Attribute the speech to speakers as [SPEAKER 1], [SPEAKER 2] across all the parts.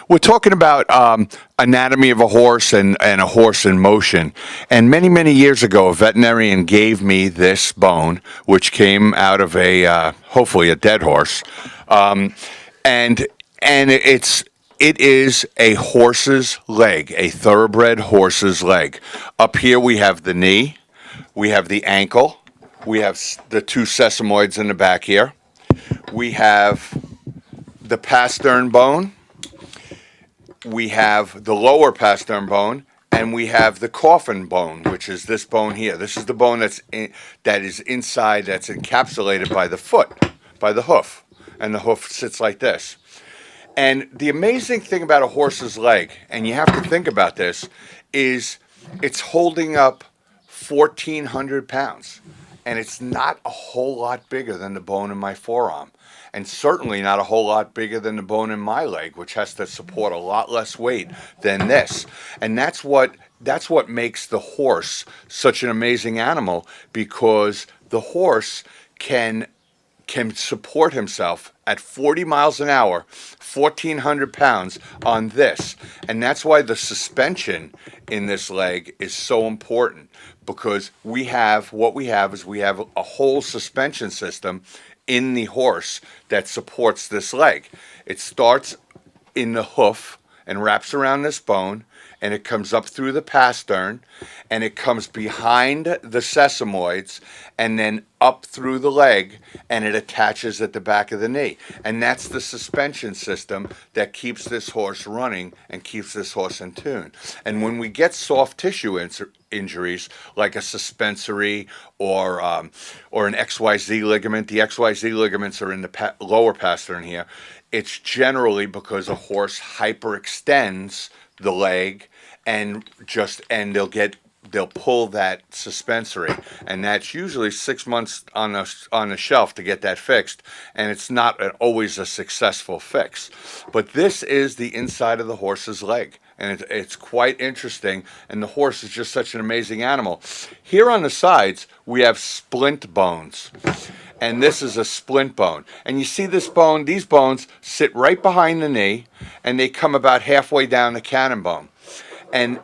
[SPEAKER 1] We're talking about anatomy of a horse and a horse in motion. And many, many years ago, a veterinarian gave me this bone, which came out of hopefully a dead horse. Um, and and it is a horse's leg, a thoroughbred horse's leg. Up here we have the knee, we have the ankle, we have the two sesamoids in the back here. We have the pastern bone, we have the lower pastern bone, and we have the coffin bone, which is this bone here. This is the bone that is inside, that's encapsulated by the foot, by the hoof, and the hoof sits like this. And the amazing thing about a horse's leg, and you have to think about this, is it's holding up 1,400 pounds. And it's not a whole lot bigger than the bone in my forearm. And certainly not a whole lot bigger than the bone in my leg, which has to support a lot less weight than this. And that's what makes the horse such an amazing animal, because the horse can support himself at 40 miles an hour, 1,400 pounds on this. And that's why the suspension in this leg is so important, because we have a whole suspension system in the horse that supports this leg. It starts in the hoof and wraps around this bone, and it comes up through the pastern, and it comes behind the sesamoids, and then up through the leg, and it attaches at the back of the knee. And that's the suspension system that keeps this horse running and keeps this horse in tune. And when we get soft tissue injuries, like a suspensory or an XYZ ligament, the XYZ ligaments are in the lower pastern here. It's generally because a horse hyperextends the leg, and they'll pull that suspensory, and that's usually 6 months on a shelf to get that fixed, and it's not always a successful fix. But this is the inside of the horse's leg, and it's quite interesting, and the horse is just such an amazing animal. Here on the sides we have splint bones, and this is a splint bone. And you see this bone, these bones sit right behind the knee, and they come about halfway down the cannon bone. And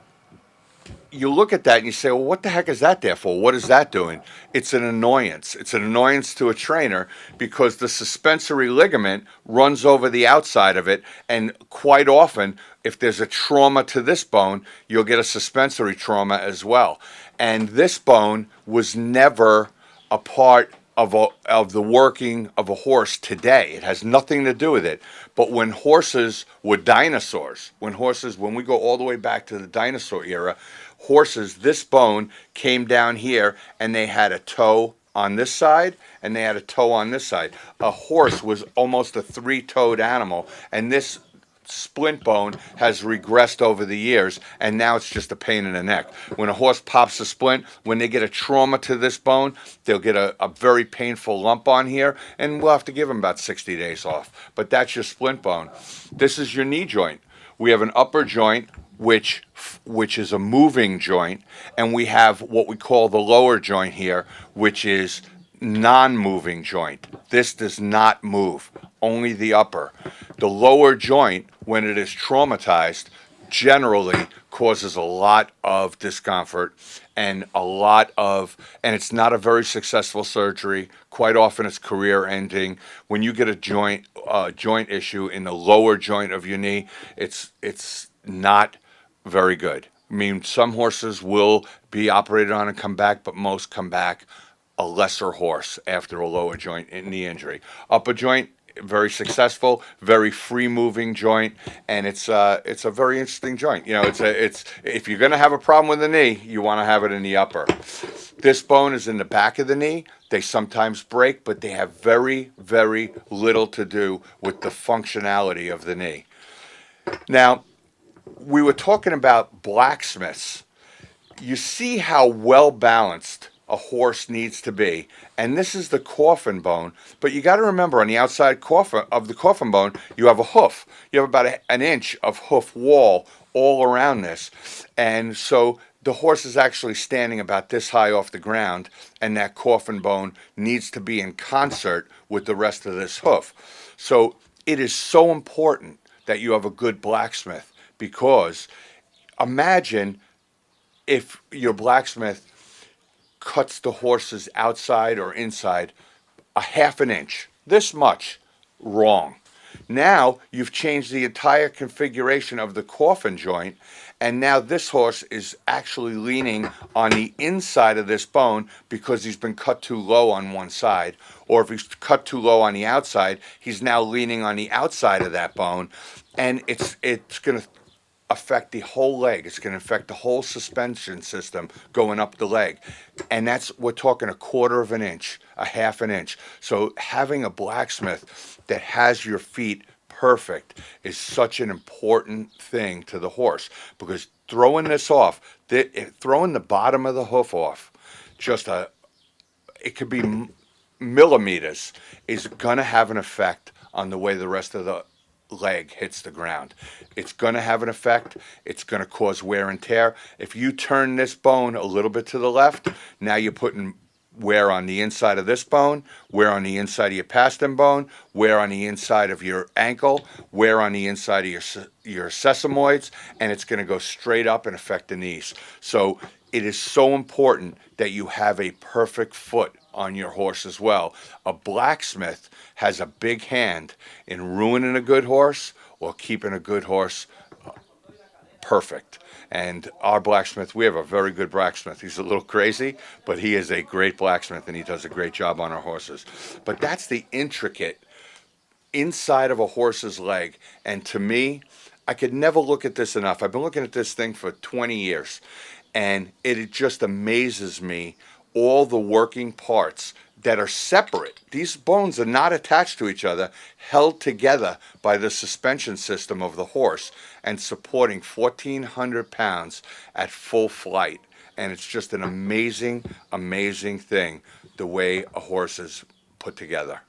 [SPEAKER 1] you look at that and you say, well, what the heck is that there for? What is that doing? It's an annoyance. It's an annoyance to a trainer, because the suspensory ligament runs over the outside of it, and quite often, if there's a trauma to this bone, you'll get a suspensory trauma as well. And this bone was never a part of the working of a horse today. It has nothing to do with it. But when horses were dinosaurs, when we go all the way back to the dinosaur era, horses, this bone came down here, and they had a toe on this side and they had a toe on this side. A horse was almost a three-toed animal, and this splint bone has regressed over the years, and now it's just a pain in the neck. When a horse pops a splint, when they get a trauma to this bone, they'll get a very painful lump on here, and we'll have to give them about 60 days off. But that's your splint bone. This is your knee joint. We have an upper joint, which is a moving joint, and we have what we call the lower joint here, which is non-moving joint. This does not move, only the upper. The lower joint, when it is traumatized, generally causes a lot of discomfort and it's not a very successful surgery. Quite often it's career ending. When you get a joint issue in the lower joint of your knee, it's not very good. I mean, some horses will be operated on and come back, but most come back a lesser horse after a lower joint knee injury. Upper joint, very successful, very free moving joint, and it's a very interesting joint. You know, it's if you're going to have a problem with the knee, you want to have it in the upper. This bone is in the back of the knee. They sometimes break, but they have very, very little to do with the functionality of the knee. Now, we were talking about blacksmiths. You see how well balanced a horse needs to be, and this is the coffin bone. But you got to remember, on the outside of the coffin bone, you have a hoof. You have about an inch of hoof wall all around this, and so the horse is actually standing about this high off the ground, and that coffin bone needs to be in concert with the rest of this hoof. So it is so important that you have a good blacksmith, because imagine if your blacksmith cuts the horse's outside or inside a half an inch, this much wrong. Now you've changed the entire configuration of the coffin joint, and now this horse is actually leaning on the inside of this bone because he's been cut too low on one side. Or if he's cut too low on the outside, he's now leaning on the outside of that bone, and it's going to affect the whole leg. It's going to affect the whole suspension system going up the leg. And we're talking a quarter of an inch, a half an inch. So having a blacksmith that has your feet perfect is such an important thing to the horse, because throwing this off, throwing the bottom of the hoof off, it could be millimeters, is going to have an effect on the way the rest of the leg hits the ground. It's going to have an effect. It's going to cause wear and tear. If you turn this bone a little bit to the left, now you're putting wear on the inside of this bone, wear on the inside of your pastern bone, wear on the inside of your ankle, wear on the inside of your sesamoids, and it's going to go straight up and affect the knees. So it is so important that you have a perfect foot on your horse as well. A blacksmith has a big hand in ruining a good horse or keeping a good horse perfect. And our blacksmith, we have a very good blacksmith. He's a little crazy, but he is a great blacksmith, and he does a great job on our horses. But that's the intricate inside of a horse's leg. And to me, I could never look at this enough. I've been looking at this thing for 20 years, and it just amazes me all the working parts that are separate. These bones are not attached to each other, held together by the suspension system of the horse and supporting 1,400 pounds at full flight. And it's just an amazing, amazing thing, the way a horse is put together.